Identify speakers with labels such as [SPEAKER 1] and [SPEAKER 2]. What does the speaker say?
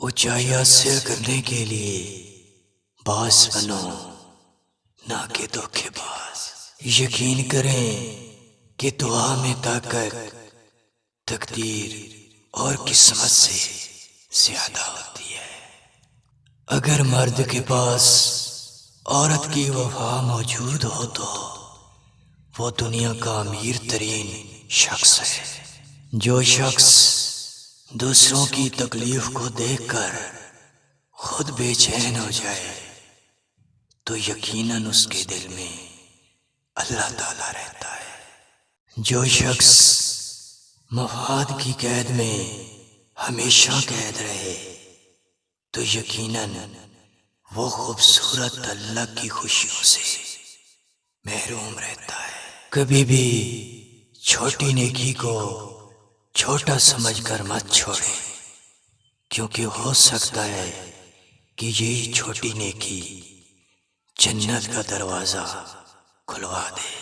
[SPEAKER 1] اونچائی حاصل کرنے کے لیے باعث بنو، نہ کہ دھوکے باز۔ یقین کریں کہ دعا میں طاقت تقدیر اور قسمت سے زیادہ ہوتی ہے۔ اگر مرد کے پاس عورت کی وفا موجود ہو تو وہ دنیا کا امیر ترین شخص ہے۔ جو شخص دوسروں کی تکلیف کو دیکھ کر خود بے چین ہو جائے تو یقیناً اس کے دل میں اللہ تعالیٰ رہتا ہے۔ جو شخص مفاد کی قید میں ہمیشہ قید رہے تو یقیناً وہ خوبصورت اللہ کی خوشیوں سے محروم رہتا ہے۔ کبھی بھی چھوٹی نیکی کو چھوٹا سمجھ کر مت چھوڑے، کیونکہ ہو سکتا ہے کہ یہی چھوٹی نیکی جنت کا دروازہ کھلوا دے۔